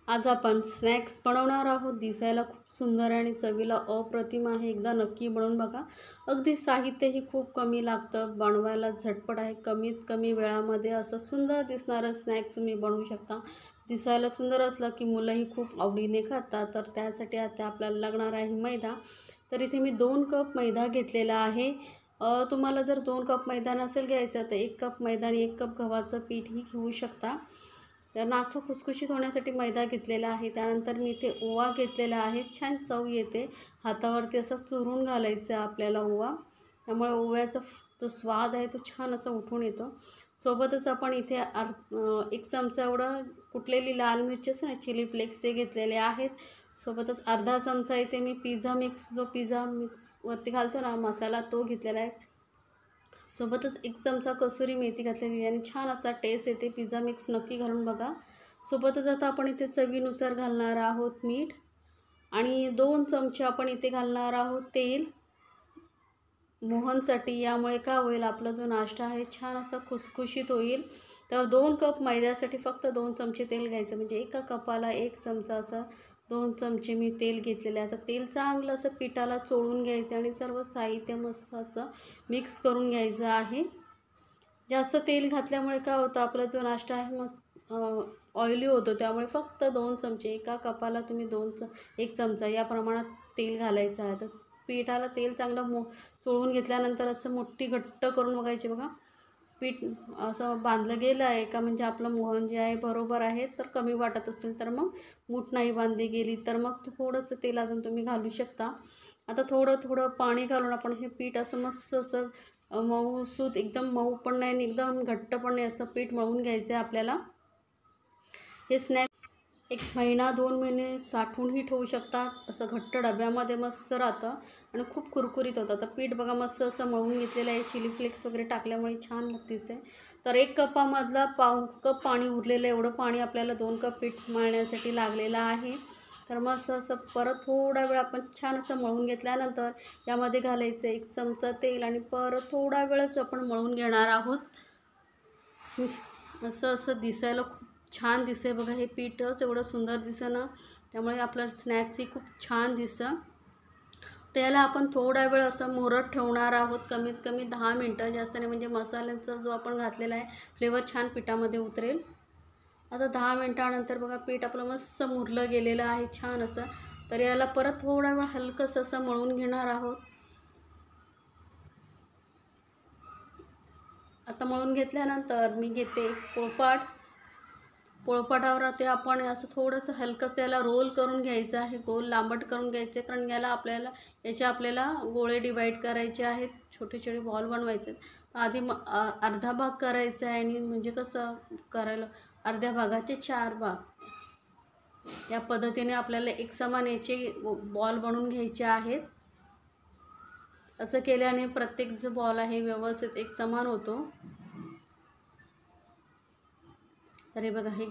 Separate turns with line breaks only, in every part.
आज आपण स्नॅक्स बनवणार आहोत। दिसायला खूप सुंदर आणि चवीला अप्रतिम आहे। एकदा नक्की बनवून बघा। अगदी साहित्यही खूप कमी लागतं, बनवायला झटपट आहे। कमीत कमी वेळामध्ये असं सुंदर दिसणारं स्नॅक्स तुम्ही बनवू शकता। दिसायला सुंदर असलं की मुलंही खूप आवडीने खातात। तर त्यासाठी आता आपल्याला लागणार आहे मैदा। तर इथे मी 2 कप मैदा घेतलेला आहे। तुम्हाला जर 2 कप मैदा नसेल घ्यायचा तर 1 कप मैदा आणि 1 कप गव्हाचं पीठही घेऊ शकता। तर नाश्ता खुसखुशीत होण्यासाठी मैदा घेतलेला आहे। त्यानंतर मी इथे ओवा घेतलेला आहे। छान चव येते, हातावरती असं चुरून घालायचं आपल्याला ओवा, त्यामुळे ओव्याचा जो स्वाद आहे तो छान असा उठून येतो। सोबतच आपण इथे 1 चमचा एवढं कुटलेली लाल मिरची असते ना, चिली फ्लेक्स ते घेतलेले आहेत। सोबतच अर्धा चमचा इथे मी पिझ्झा मिक्स, जो पिझ्झा मिक्सवरती घालतो ना मसाला, तो घेतलेला आहे। सोबतच 1 चमचा कसुरी मेथी घातलेली आहे आणि छान असा टेस्ट येते। पिझ्झा मिक्स नक्की घालून बघा। सोबतच आता आपण इथे चवीनुसार घालणार आहोत मीठ आणि 2 चमचे आपण इथे घालणार आहोत तेल मोहनसाठी। यामुळे काय होईल, आपला जो नाश्ता आहे छान असा खुसखुशीत होईल। तर 2 कप मैद्यासाठी फक्त 2 चमचे तेल घ्यायचं, म्हणजे एका कपाला 1 चमचा असं 2 चमचे मी तेल घेतलेले आहे। आता तेल चांगलं असं पिठाला चोळून घ्यायचं आणि सर्व साहित्य मस्त असं मिक्स करून घ्यायचं आहे। जास्त तेल घातल्यामुळे काय होतं, आपला जो नाश्ता आहे मस्त ऑइली होतो। त्यामुळे फक्त 2 चमचे, एका कपाला तुम्ही 1 चमचा या प्रमाणात तेल घालायचं आहे। तर पिठाला तेल चांगलं चोळून घेतल्यानंतर असं मोठी घट्ट करून बघायची बघा। पीठ असं बांधलं गेलं आहे का, म्हणजे आपलं मोहन जे आहे बरोबर आहे। तर कमी वाटत असेल तर मग मूठ नाही बांधली गेली तर मग थोडंसं तेल अजून तुम्ही घालू शकता। आता थोडं थोडं पाणी घालून आपण हे पीठ असं मस्त असं मऊसूत, एकदम मऊ पण नाही आणि एकदम घट्ट पण नाही, असं पीठ मळून घ्यायचं आहे आपल्याला। हे स्नॅक 1 महिना 2 महिने साठवूनही ठेवू शकता। असं घट्ट डब्यामध्ये मस्त राहतं आणि खूप कुरकुरीत होतं। तर पीठ बघा मस्त असं मळून घेतलेलं आहे, चिली फ्लेक्स वगैरे टाकल्यामुळे छान दिसते। तर 1 कपामधला पाव कप पाणी उरलेलं, एवढं पाणी आपल्याला 2 कप पीठ मळण्यासाठी लागलेलं आहे। तर मस्त असं परत थोडा वेळ आपण छान असं मळून घेतल्यानंतर यामध्ये घालायचं 1 चमचा तेल आणि परत थोडा वेळच आपण मळून घेणार आहोत। असं असं दिसायला खूप छान दिसते बघा। हे पीठच एवढं सुंदर दिसतं ना, त्यामुळे आपलं स्नॅक्सही खूप छान दिसतं। त्याला आपण थोडा वेळ असं मुरत ठेवणार आहोत, कमीत कमी 10 मिनटं, जास्त नाही, म्हणजे मसाल्यांचा जो आपण घातलेला आहे फ्लेवर छान पिठामध्ये उतरेल। आता 10 मिनटानंतर बघा पीठ आपलं मस्त मुरलं गेलेलं आहे छान असं। तर याला परत थोडा वेळ हलकंसं असं मळून घेणार आहोत। आता मळून घेतल्यानंतर मी घेते पोळपाट। पोळपाटावर ते आपण असं थोडंसं हलकंसं याला रोल करून घ्यायचं आहे, गोल लांबट करून घ्यायचे, कारण याचे आपल्याला गोळे डिवाईड करायचे आहेत, छोटे छोटे बॉल बनवायचे। तर आधी अर्धा भाग करायचा आहे आणि म्हणजे कसं करायला, अर्ध्या भागाचे 4 भाग या पद्धतीने आपल्याला एकसमान याचे बॉल बनवून घ्यायचे आहेत। असं केल्याने प्रत्येक जो बॉल आहे व्यवस्थित एकसमान होतो। तर हे बघा, हे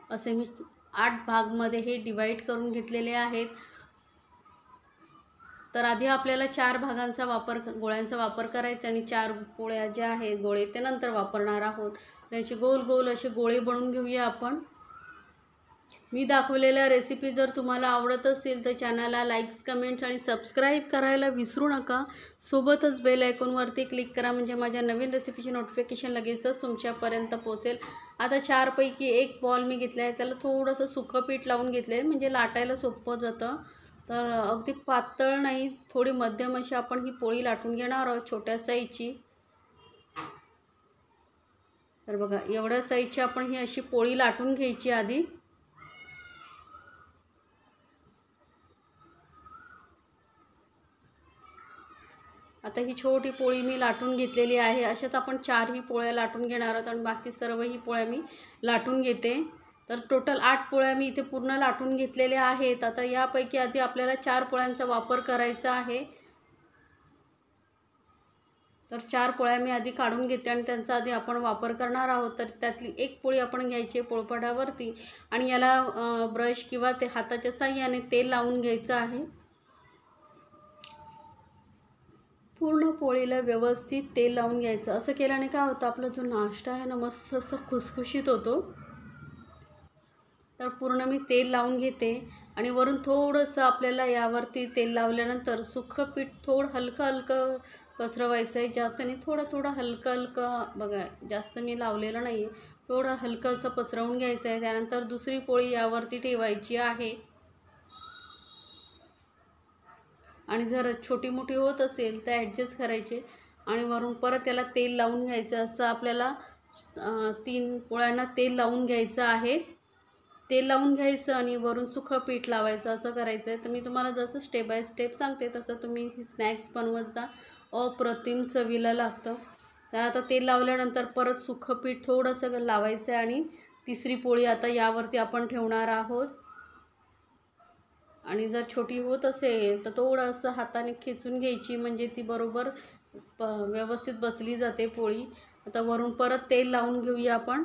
असे मी 8 भागमध्ये हे डिवाईड करून घेतलेले आहेत। तर आधी आपल्याला 4 भागांचा गोळ्यांचा वापर करायचा आणि 4 पोळ्या ज्या आहेत गोळे ते नंतर वापरणार आहोत। त्याचे गोल गोल असे गोळे बनवून घेऊया आपण। मी दाखवलेल्या रेसिपी जर तुम्हाला आवडत असतील तर चॅनलला लाईक्स, कमेंट्स आणि सबस्क्राईब करायला विसरू नका। सोबतच बेल आयकॉनवरती क्लिक करा, म्हणजे माझ्या नवीन रेसिपीची नोटिफिकेशन लगेचच तुमच्यापर्यंत पोहोचेल। आता 4 पैकी 1 बॉल मी घेतला आहे, त्याला थोडंसं सुकं पीठ लावून घेतलं आहे, म्हणजे लाटायला सोपं जातं। तर अगदी पातळ नाही, थोडी मध्यम अशी आपण ही पोळी लाटून घेणार आहोत, छोट्या साईजची। तर बघा, एवढ्या साईजची आपण ही अशी पोळी लाटून घ्यायची आधी। आता ही छोटी पोळी मी लाटून घेतलेली आहे। अशाच आपण 4 ही पोळ्या लाटून घेणार आहोत आणि बाकी सर्व ही पोळ्या मी लाटून घेते। तर टोटल 8 पोळ्या मी इथे पूर्ण लाटून घेतलेल्या आहेत। आता यापैकी आधी आपल्याला 4 पोळ्यांचा वापर करायचा आहे। तर 4 पोळ्या मी आधी काढून घेते आणि त्यांचा आधी आपण वापर करणार आहोत। तर त्यातली 1 पोळी आपण घ्यायची आहे पोळपाटावरती आणि याला ब्रश किंवा ते हाताच्या साहाय्याने तेल लावून घ्यायचं आहे। पूर्ण पोळीला व्यवस्थित तेल लावून घ्यायचं। असं केल्याने काय होतं, आपला जो नाश्ता आहे ना मस्त असं खुसखुशीत होतो। तर पूर्ण मी तेल लावून घेते आणि वरून थोडंसं आपल्याला यावरती तेल लावल्यानंतर सुकं पीठ थोडं हलकं हलकं पसरवायचं आहे, जास्त नाही, थोडं थोडं हलकं हलकं बघा, जास्त मी लावलेलं नाही आहे, थोडं हलकं असं पसरवून घ्यायचं आहे. त्यानंतर दुसरी पोळी यावरती ठेवायची आहे आणि जर छोटी मोठी होत असेल तर ॲडजस्ट करायचे आणि वरून परत त्याला तेल लावून घ्यायचं. असं आपल्याला 3 पोळ्यांना तेल लावून घ्यायचं आहे. तेल लावून घ्यायचं आणि वरून सुखं पीठ लावायचं, असं करायचं आहे. तर मी तुम्हाला जसं स्टेप बाय स्टेप सांगते तसं तुम्ही स्नॅक्स बनवत जा, अप्रतिम चवीला लागतं. तर आता तेल लावल्यानंतर परत सुखं पीठ थोडंसं लावायचं आहे आणि तिसरी पोळी आता यावरती आपण ठेवणार आहोत. आणि जर छोटी होत असेल तर थोडंसं हाताने खेचून घ्यायची, म्हणजे ती बरोबर व्यवस्थित बसली जाते पोळी. आता वरून परत तेल लावून घेऊया आपण.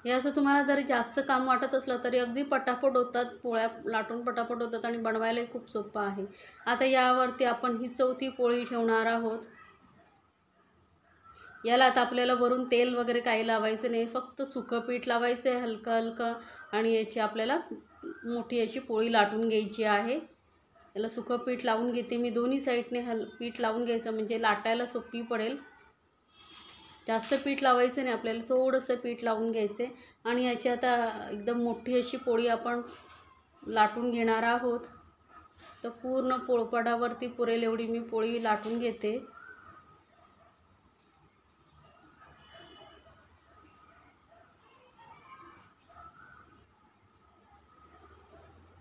हे असं तुम्हाला जरी जास्त काम वाटत असलं तरी अगदी पटापट होतात, पोळ्या लाटून पटापट होतात आणि बनवायलाही खूप सोपं आहे. आता यावरती आपण ही चौथी पोळी ठेवणार आहोत. याला आता आपल्याला वरून तेल वगैरे काही लावायचं नाही, फक्त सुकं पीठ लावायचं आहे हलकं हलकं आणि याची आपल्याला मोठी अशी पोळी लाटून घ्यायची आहे. याला सुकं पीठ लावून घेते मी, दोन्ही साईडने पीठ लावून घ्यायचं म्हणजे लाटायला सोपी पडेल. जास्त पीठ लावायचं नाही आपल्याला, थोडंसं पीठ लावून घ्यायचं आहे आणि याची आता एकदम मोठी अशी पोळी आपण लाटून घेणार आहोत. तर पूर्ण पोळपाटावरती पुरेल एवढी मी पोळी लाटून घेते.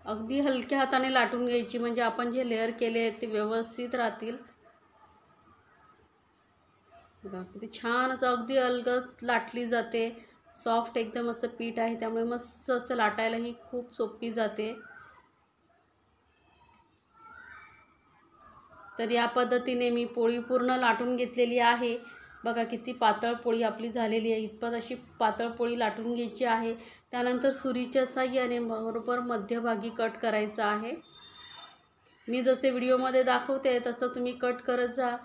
अगदी हलक्या हाताने लाटून घ्यायची म्हणजे आपण जे लेअर केले आहेत ते व्यवस्थित राहतील. बघा किती छान असं अगदी अलगद लाटली जाते, सॉफ्ट एकदम असं पीठ आहे, त्यामुळे मस्त असं लाटायलाही खूप सोपी जाते. तर या पद्धतीने मी पोळी पूर्ण लाटून घेतलेली आहे. बघा किती पातळ पोळी आपली झालेली आहे. इतपत अशी पातळ पोळी लाटून घ्यायची आहे. त्यानंतर सुरीच्या साहाय्याने बरोबर मध्यभागी कट करायचं आहे. मी जसे व्हिडिओमध्ये दाखवते तसं तुम्ही कट करत जा.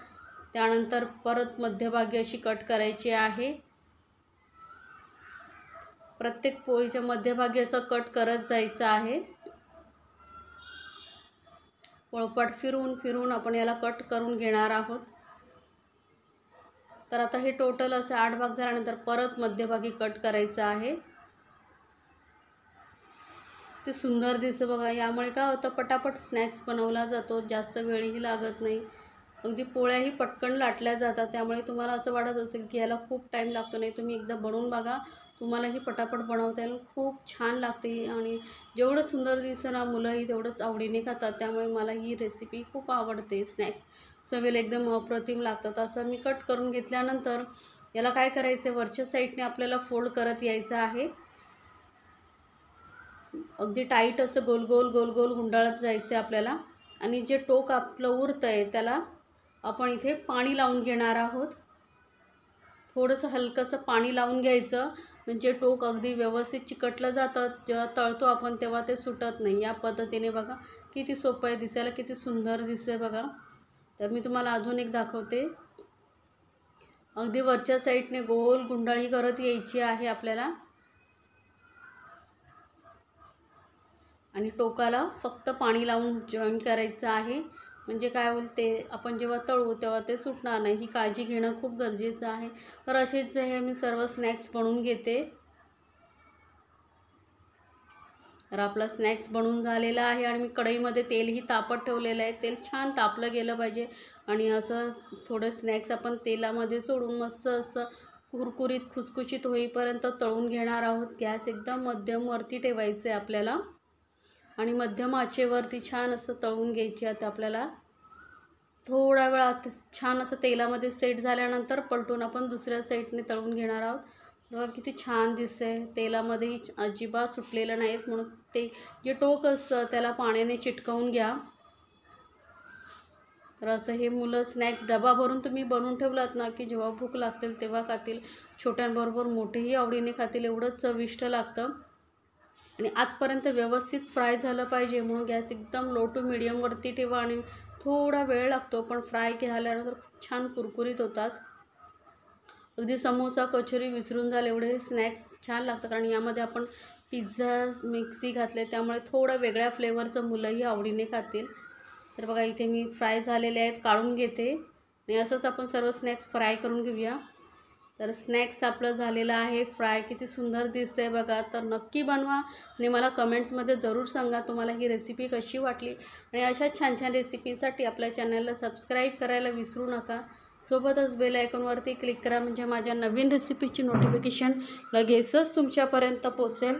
त्यानंतर परत मध्यभागी अशी कट करायची आहे. प्रत्येक पोळीच्या मध्यभागी असं कट करत जायचं आहे. पोळपाट फिरून फिरून आपण याला कट करून घेणार आहोत. तर आता हे टोटल असे 8 भाग झाल्यानंतर परत मध्यभागी कट करायचं आहे. ते सुंदर दिसतं बघा. यामुळे काय होतं, पटापट स्नॅक्स बनवला जातो, जास्त वेळही लागत नाही, अगदी पोळ्याही पटकन लाटल्या जातात. त्यामुळे तुम्हाला असं वाटत असेल की याला खूप टाईम लागतो, नाही तुम्ही एकदा बनवून बघा, तुम्हालाही पटापट बनवता येईल. खूप छान लागते आणि जेवढं सुंदर दिसतं ना, मुलंही तेवढंच आवडीने खातात. त्यामुळे मला ही रेसिपी खूप आवडते. स्नॅक्स चवीला एकदम अप्रतिम लागतात. असं मी कट करून घेतल्यानंतर याला काय करायचं, वरच्या साईडने आपल्याला फोल्ड करत यायचं आहे. अगदी टाईट असं गोल गोल गोल गोल गुंडाळत जायचं आहे आपल्याला. आणि जे टोक आपलं उरतं आहे त्याला आपण इथे पाणी लावून घेणार आहोत. थोडंसं हलकंसं पाणी लावून घ्यायचं म्हणजे टोक अगदी व्यवस्थित चिकटलं जातं. जेव्हा तळतो आपण तेव्हा ते सुटत नाही. या पद्धतीने बघा किती सोपं आहे, दिसायला किती सुंदर दिसते बघा. तर मी तुम्हाला अजून एक दाखवते. अगदी वरच्या साईडने गोल गुंडाळी करत यायची आहे आपल्याला आणि टोकाला फक्त पाणी लावून जॉईन करायचं आहे. म्हणजे काय होईल, ते आपण जेव्हा तळू तेव्हा ते सुटणार नाही, ही काळजी घेणं खूप गरजेचं आहे. तर असेच हे मी सर्व स्नॅक्स बनवून घेते. तर आपला स्नॅक्स बनवून झालेला आहे आणि मी कढईमध्ये तेलही तापत ठेवलेलं आहे. तेल छान तापलं गेलं पाहिजे आणि असं थोडं स्नॅक्स आपण तेलामध्ये सोडून मस्त असं कुरकुरीत खुसखुशीत होईपर्यंत तळून घेणार आहोत. गॅस एकदम मध्यमवरती ठेवायचं आहे आपल्याला आणि मध्यम आचेवरती छान असं तळून घ्यायचे आहेत आपल्याला. थोडा वेळात छान असं तेलामध्ये सेट झाल्यानंतर पलटून आपण दुसऱ्या साईडने तळून घेणार आहोत. बघा किती छान दिसतंय, तेलामध्येही अजिबात सुटलेलं नाहीत. म्हणून ते जे टोक असतं त्याला पाण्याने चिटकवून घ्या. तर असं हे मुलं स्नॅक्स डबा भरून तुम्ही बनवून ठेवलात ना की जेव्हा भूक लागतील तेव्हा खातील. छोट्यांबरोबर मोठेही आवडीने खातील, एवढंच चविष्ट लागतं. आणि आतपर्यंत व्यवस्थित फ्राय झालं पाहिजे म्हणून गॅस एकदम लो टू मिडियमवरती ठेवा आणि थोडा वेळ लागतो, पण फ्राय झाल्यानंतर खूप छान कुरकुरीत होतात. अगदी समोसा कचोरी विसरून जाल एवढे स्नॅक्स छान लागतात. कारण यामध्ये आपण पिझ्झा मिक्सी घातले त्यामुळे थोडं वेगळ्या फ्लेवरचं मुलंही आवडीने खातील. तर बघा इथे मी फ्राय झालेले आहेत, काढून घेते आणि असंच आपण सर्व स्नॅक्स फ्राय करून घेऊया. तर स्नॅक्स आपलं झालेलं आहे फ्राय. किती सुंदर दिसतंय बघा. तर नक्की बनवा आणि मला कमेंट्समध्ये जरूर सांगा तुम्हाला ही रेसिपी कशी वाटली. आणि अशा छान छान रेसिपीसाठी आपल्या चॅनलला सबस्क्राईब करायला विसरू नका. सोबतच बेल आयकॉनवरती क्लिक करा म्हणजे माझ्या नवीन रेसिपीची नोटिफिकेशन लगेचच तुमच्यापर्यंत पोहोचेल.